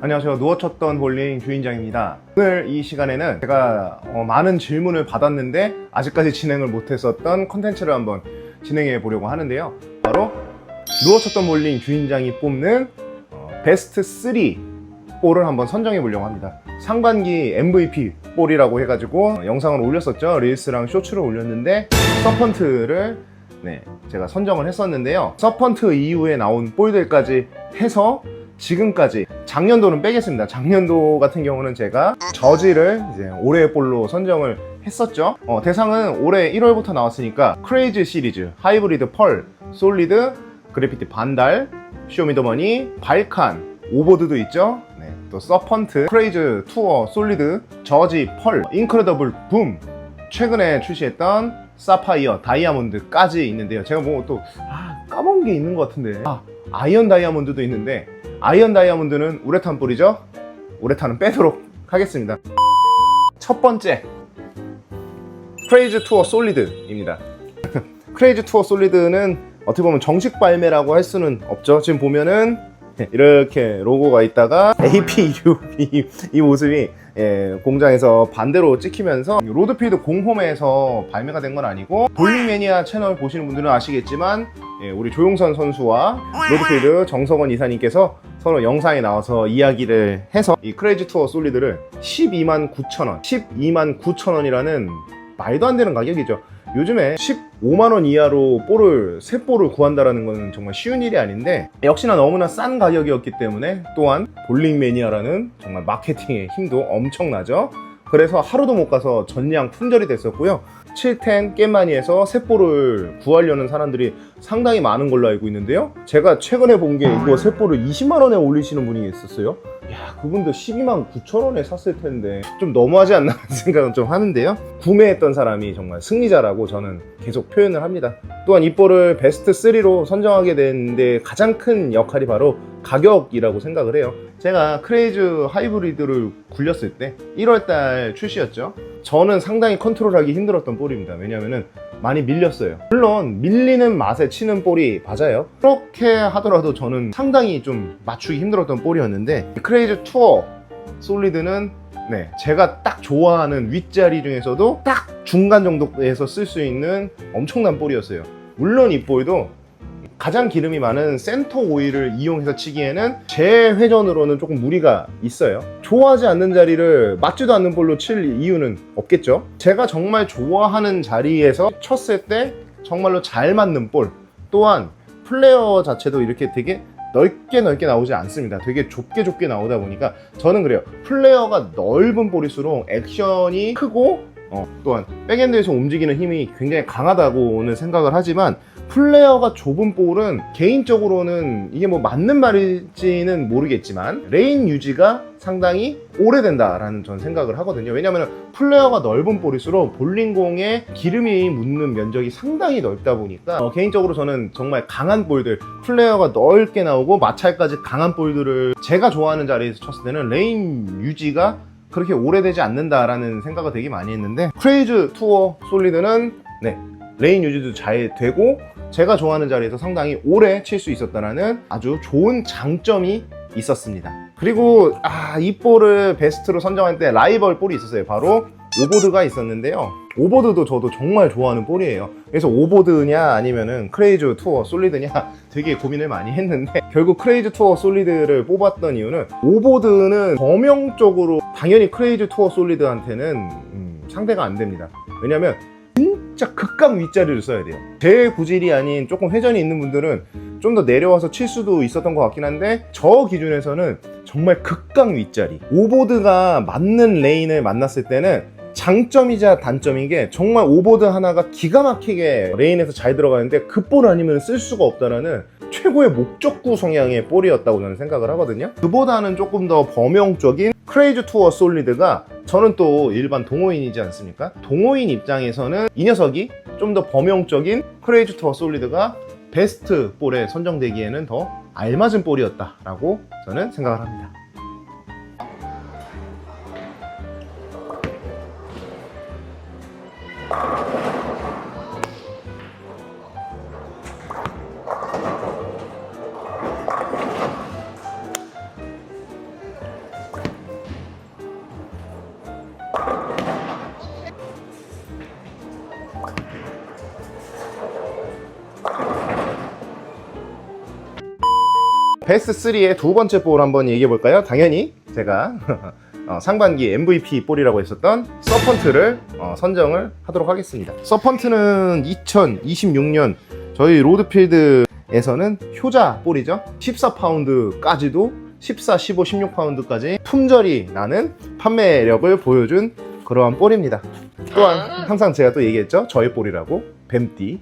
안녕하세요. 누워쳤던 볼링 주인장입니다. 오늘 이 시간에는 제가 많은 질문을 받았는데 아직까지 진행을 못했었던 컨텐츠를 한번 진행해 보려고 하는데요. 바로 누워쳤던 볼링 주인장이 뽑는 베스트 3 볼을 한번 선정해 보려고 합니다. 상반기 MVP 볼이라고 해가지고 영상을 올렸었죠. 릴스랑 쇼츠를 올렸는데 서펀트를 제가 선정을 했었는데요. 서펀트 이후에 나온 볼들까지 해서 지금까지, 작년도는 빼겠습니다. 작년도 같은 경우는 제가 저지를 이제 올해의 볼로 선정을 했었죠. 대상은 올해 1월부터 나왔으니까 크레이지 시리즈, 하이브리드 펄, 솔리드, 그래피티 반달, 쇼미더머니, 발칸, 오보드도 있죠. 또 서펀트, 크레이즈 투어, 솔리드, 저지, 펄, 인크레더블 붐, 최근에 출시했던 사파이어, 다이아몬드까지 있는데요. 제가 뭐 또 까먹은 게 있는 것 같은데, 아이언 다이아몬드도 있는데, 아이언 다이아몬드는 우레탄 볼이죠. 우레탄은 빼도록 하겠습니다. 첫 번째, 크레이지 투어 솔리드입니다. 크레이지 투어 솔리드는 어떻게 보면 정식 발매라고 할 수는 없죠. 지금 보면은 이렇게 로고가 있다가 APU 이 모습이 공장에서 반대로 찍히면서 로드필드 공홈에서 발매가 된 건 아니고, 볼링 매니아 채널 보시는 분들은 아시겠지만 우리 조용선 선수와 로드필드 정석원 이사님께서 서로 영상에 나와서 이야기를 해서 이 크레이지 투어 솔리드를 129,000원 129,000원이라는 말도 안 되는 가격이죠. 요즘에 15만원 이하로 새 볼을 구한다는 건 정말 쉬운 일이 아닌데, 역시나 너무나 싼 가격이었기 때문에, 또한 볼링 매니아라는 정말 마케팅의 힘도 엄청나죠. 그래서 하루도 못 가서 전량 품절이 됐었고요. 710 게임마니에서 새 볼을 구하려는 사람들이 상당히 많은 걸로 알고 있는데요. 제가 최근에 본 게 이거 새 볼을 20만원에 올리시는 분이 있었어요. 야, 그분도 129,000원에 샀을 텐데 좀 너무하지 않나 생각은 좀 하는데요. 구매했던 사람이 정말 승리자라고 저는 계속 표현을 합니다. 또한 이 볼을 베스트 3로 선정하게 되는데 가장 큰 역할이 바로 가격이라고 생각을 해요. 제가 크레이즈 하이브리드를 굴렸을 때 1월달 출시였죠. 저는 상당히 컨트롤하기 힘들었던 볼입니다. 왜냐면은 많이 밀렸어요. 물론 밀리는 맛에 치는 볼이 맞아요. 그렇게 하더라도 저는 상당히 좀 맞추기 힘들었던 볼이었는데, 크레이지 투어 솔리드는 제가 딱 좋아하는 윗자리 중에서도 딱 중간 정도에서 쓸 수 있는 엄청난 볼이었어요. 물론 이 볼도 가장 기름이 많은 센터 오일을 이용해서 치기에는 제 회전으로는 조금 무리가 있어요. 좋아하지 않는 자리를 맞지도 않는 볼로 칠 이유는 없겠죠. 제가 정말 좋아하는 자리에서 쳤을 때 정말로 잘 맞는 볼, 또한 플레어 자체도 이렇게 되게 넓게 나오지 않습니다. 되게 좁게 나오다 보니까 저는 그래요. 플레어가 넓은 볼일수록 액션이 크고 또한 백핸드에서 움직이는 힘이 굉장히 강하다고는 생각을 하지만, 플레어가 좁은 볼은 개인적으로는 이게 뭐 맞는 말일지는 모르겠지만 레인 유지가 상당히 오래된다라는 전 생각을 하거든요. 왜냐하면 플레어가 넓은 볼일수록 볼링공에 기름이 묻는 면적이 상당히 넓다 보니까 개인적으로 저는 정말 강한 볼들, 플레어가 넓게 나오고 마찰까지 강한 볼들을 제가 좋아하는 자리에서 쳤을 때는 레인 유지가 그렇게 오래되지 않는다라는 생각을 되게 많이 했는데, 크레이지 투어 솔리드는 레인 유지도 잘 되고 제가 좋아하는 자리에서 상당히 오래 칠 수 있었다는 아주 좋은 장점이 있었습니다. 그리고 이 볼을 베스트로 선정할 때 라이벌 볼이 있었어요. 바로 오보드가 있었는데요. 오보드도 저도 정말 좋아하는 볼이에요. 그래서 오보드냐 아니면은 크레이지 투어 솔리드냐 되게 고민을 많이 했는데, 결국 크레이지 투어 솔리드를 뽑았던 이유는, 오보드는 범용적으로 당연히 크레이지 투어 솔리드한테는 상대가 안 됩니다. 왜냐면 진짜 극강 윗자리를 써야 돼요. 제 구질이 아닌 조금 회전이 있는 분들은 좀 더 내려와서 칠 수도 있었던 것 같긴 한데, 저 기준에서는 정말 극강 윗자리, 오보드가 맞는 레인을 만났을 때는 장점이자 단점인 게, 정말 오보드 하나가 기가 막히게 레인에서 잘 들어가는데 그 볼 아니면 쓸 수가 없다라는 최고의 목적구 성향의 볼이었다고 저는 생각을 하거든요. 그보다는 조금 더 범용적인 크레이지 투어 솔리드가, 저는 또 일반 동호인이지 않습니까? 동호인 입장에서는 이 녀석이 좀 더 범용적인 크레이지 투어 솔리드가 베스트 볼에 선정되기에는 더 알맞은 볼이었다라고 저는 생각을 합니다. 베스트 3의 두 번째 볼 한번 얘기해 볼까요? 당연히 제가 상반기 MVP 볼이라고 했었던 서펀트를 선정을 하도록 하겠습니다. 서펀트는 2026년 저희 로드필드에서는 효자 볼이죠. 14파운드까지도 14, 15, 16파운드까지 품절이 나는 판매력을 보여준 그러한 볼입니다. 또한 항상 제가 또 얘기했죠. 저의 볼이라고. 뱀띠.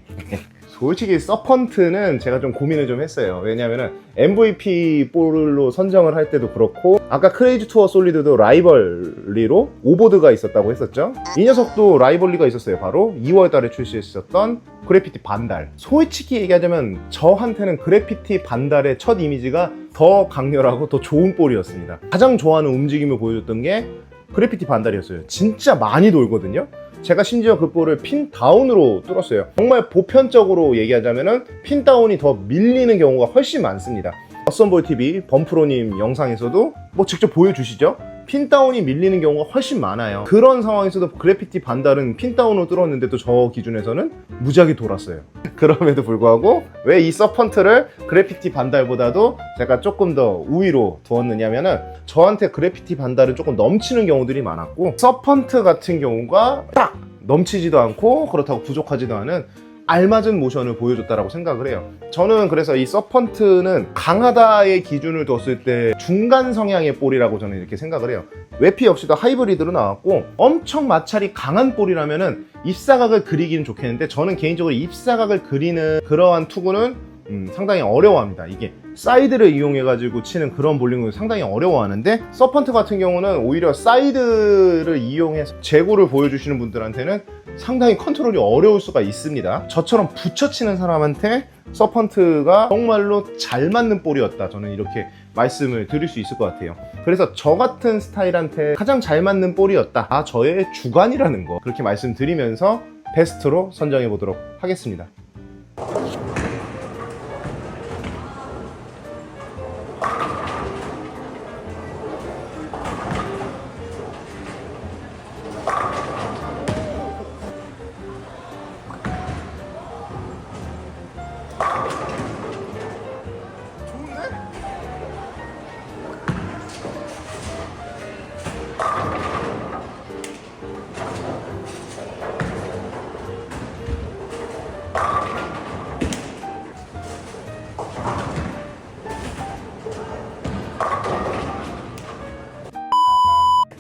솔직히 서펀트는 제가 좀 고민을 좀 했어요. 왜냐면은 MVP 볼로 선정을 할 때도 그렇고, 아까 크레이지 투어 솔리드도 라이벌리로 오보드가 있었다고 했었죠. 이 녀석도 라이벌리가 있었어요. 바로 2월 달에 출시했었던 그래피티 반달. 솔직히 얘기하자면 저한테는 그래피티 반달의 첫 이미지가 더 강렬하고 더 좋은 볼이었습니다. 가장 좋아하는 움직임을 보여줬던 게 그래피티 반달이었어요. 진짜 많이 돌거든요. 제가 심지어 그 볼을 핀 다운으로 뚫었어요. 정말 보편적으로 얘기하자면은 핀 다운이 더 밀리는 경우가 훨씬 많습니다. 왓슨볼TV 범프로님 영상에서도 뭐 직접 보여주시죠? 핀 다운이 밀리는 경우가 훨씬 많아요. 그런 상황에서도 그래피티 반달은 핀 다운으로 뚫었는데도 저 기준에서는 무지하게 돌았어요. 그럼에도 불구하고 왜 이 서펀트를 그래피티 반달보다도 제가 조금 더 우위로 두었느냐면은 저한테 그래피티 반달은 조금 넘치는 경우들이 많았고, 서펀트 같은 경우가 딱 넘치지도 않고 그렇다고 부족하지도 않은 알맞은 모션을 보여줬다라고 생각을 해요. 저는 그래서 이 서펀트는 강하다의 기준을 뒀을 때 중간 성향의 볼이라고 저는 이렇게 생각을 해요. 외피 역시도 하이브리드로 나왔고, 엄청 마찰이 강한 볼이라면은 입사각을 그리기는 좋겠는데, 저는 개인적으로 입사각을 그리는 그러한 투구는 상당히 어려워합니다. 이게 사이드를 이용해가지고 치는 그런 볼링을 상당히 어려워하는데, 서펀트 같은 경우는 오히려 사이드를 이용해서 제구를 보여주시는 분들한테는 상당히 컨트롤이 어려울 수가 있습니다. 저처럼 붙여치는 사람한테 서펀트가 정말로 잘 맞는 볼이었다, 저는 이렇게 말씀을 드릴 수 있을 것 같아요. 그래서 저 같은 스타일한테 가장 잘 맞는 볼이었다, 저의 주관이라는 거 그렇게 말씀드리면서 베스트로 선정해 보도록 하겠습니다.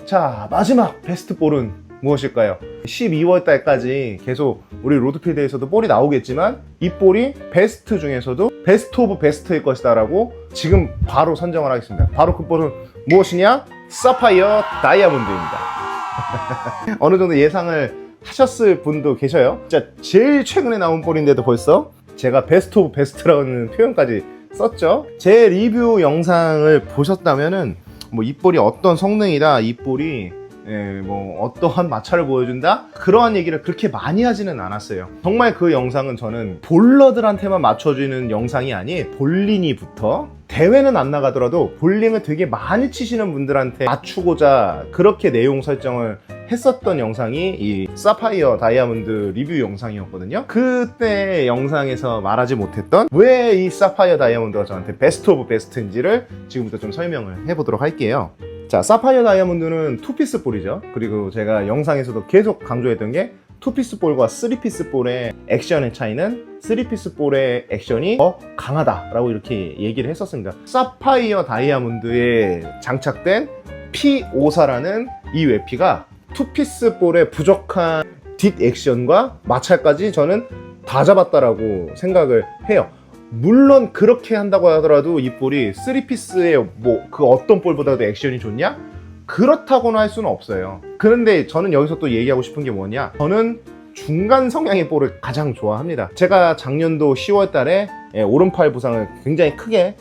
자, 마지막 베스트 볼은 무엇일까요? 12월 달까지 계속 우리 로드필드에서도 볼이 나오겠지만 이 볼이 베스트 중에서도 베스트 오브 베스트일 것이다 라고 지금 바로 선정을 하겠습니다. 바로 그 볼은 무엇이냐? 사파이어 다이아몬드입니다. 어느 정도 예상을 하셨을 분도 계셔요. 진짜 제일 최근에 나온 볼인데도 벌써 제가 베스트 오브 베스트라는 표현까지 썼죠. 제 리뷰 영상을 보셨다면은 뭐 이 볼이 어떤 성능이다, 이 볼이 뭐 어떠한 마찰을 보여준다, 그러한 얘기를 그렇게 많이 하지는 않았어요. 정말 그 영상은 저는 볼러들한테만 맞춰주는 영상이 아닌 볼린이부터 대회는 안 나가더라도 볼링을 되게 많이 치시는 분들한테 맞추고자 그렇게 내용 설정을 했었던 영상이 이 사파이어 다이아몬드 리뷰 영상이었거든요. 그때 영상에서 말하지 못했던 왜 이 사파이어 다이아몬드가 저한테 베스트 오브 베스트인지를 지금부터 좀 설명을 해보도록 할게요. 자, 사파이어 다이아몬드는 투피스 볼이죠. 그리고 제가 영상에서도 계속 강조했던 게 투피스 볼과 3피스 볼의 액션의 차이는 3피스 볼의 액션이 더 강하다라고 이렇게 얘기를 했었습니다. 사파이어 다이아몬드에 장착된 P54라는 이 외피가 투피스 볼의 부족한 뒷 액션과 마찰까지 저는 다 잡았다라고 생각을 해요. 물론 그렇게 한다고 하더라도 이 볼이 3피스의 뭐 그 어떤 볼보다도 액션이 좋냐? 그렇다고는 할 수는 없어요. 그런데 저는 여기서 또 얘기하고 싶은 게 뭐냐? 저는 중간 성향의 볼을 가장 좋아합니다. 제가 작년도 10월 달에 오른팔 부상을 굉장히 크게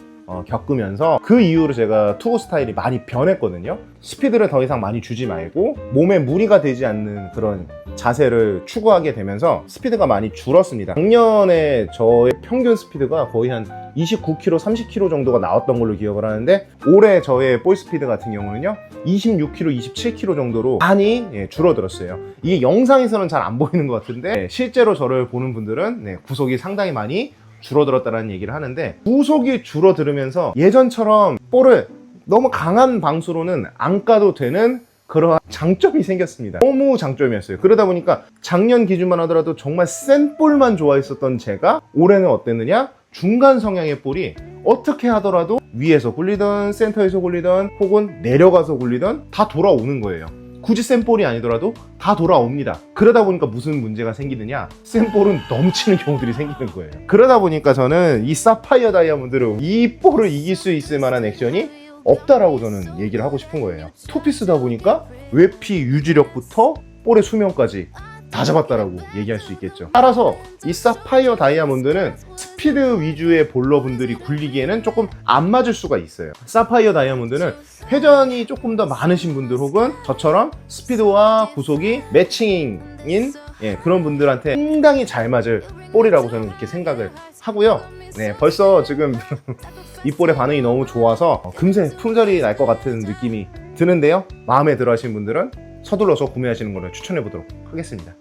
겪으면서 그 이후로 제가 투구 스타일이 많이 변했거든요. 스피드를 더 이상 많이 주지 말고 몸에 무리가 되지 않는 그런 자세를 추구하게 되면서 스피드가 많이 줄었습니다. 작년에 저의 평균 스피드가 거의 한 29km, 30km 정도가 나왔던 걸로 기억을 하는데, 올해 저의 볼 스피드 같은 경우는요 26km, 27km 정도로 많이 줄어들었어요. 이게 영상에서는 잘 안 보이는 것 같은데 실제로 저를 보는 분들은 구속이 상당히 많이 줄어들었다는 얘기를 하는데, 구속이 줄어들으면서 예전처럼 볼을 너무 강한 방수로는 안 까도 되는 그러한 장점이 생겼습니다. 너무 장점이었어요. 그러다 보니까 작년 기준만 하더라도 정말 센 볼만 좋아했었던 제가 올해는 어땠느냐? 중간 성향의 볼이 어떻게 하더라도 위에서 굴리던 센터에서 굴리던 혹은 내려가서 굴리던 다 돌아오는 거예요. 굳이 센 볼이 아니더라도 다 돌아옵니다. 그러다 보니까 무슨 문제가 생기느냐? 센 볼은 넘치는 경우들이 생기는 거예요. 그러다 보니까 저는 이 사파이어 다이아몬드로 이 볼을 이길 수 있을 만한 액션이 없다라고 저는 얘기를 하고 싶은 거예요. 투피스다 보니까 외피 유지력부터 볼의 수명까지 다 잡았다라고 얘기할 수 있겠죠. 따라서 이 사파이어 다이아몬드는 스피드 위주의 볼러분들이 굴리기에는 조금 안 맞을 수가 있어요. 사파이어 다이아몬드는 회전이 조금 더 많으신 분들 혹은 저처럼 스피드와 구속이 매칭인 그런 분들한테 상당히 잘 맞을 볼이라고 저는 이렇게 생각을 하고요. 네, 벌써 지금 이 볼의 반응이 너무 좋아서 금세 품절이 날 것 같은 느낌이 드는데요. 마음에 들어 하시는 분들은 서둘러서 구매하시는 것을 추천해 보도록 하겠습니다.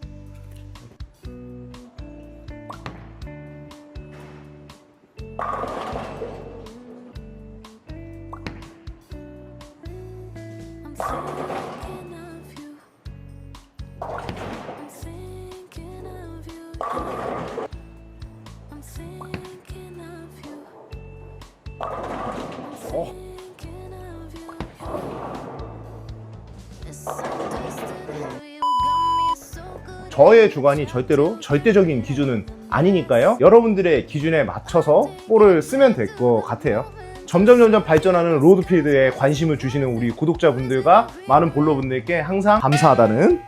저의 주관이 절대로 절대적인 기준은 아니니까요. 여러분들의 기준에 맞춰서 볼을 쓰면 될 것 같아요. 점점 발전하는 로드필드에 관심을 주시는 우리 구독자분들과 많은 볼러분들께 항상 감사하다는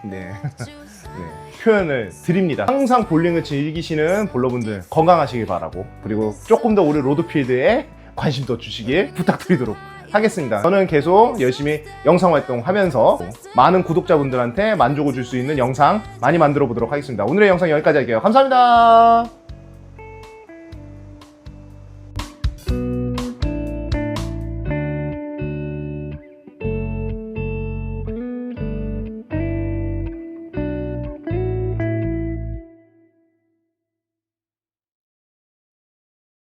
표현을 드립니다. 항상 볼링을 즐기시는 볼러분들 건강하시길 바라고, 그리고 조금 더 우리 로드필드에 관심 더 주시길 부탁드리도록 하겠습니다. 저는 계속 열심히 영상 활동하면서 많은 구독자분들한테 만족을 줄 수 있는 영상 많이 만들어 보도록 하겠습니다. 오늘의 영상 여기까지 할게요. 감사합니다.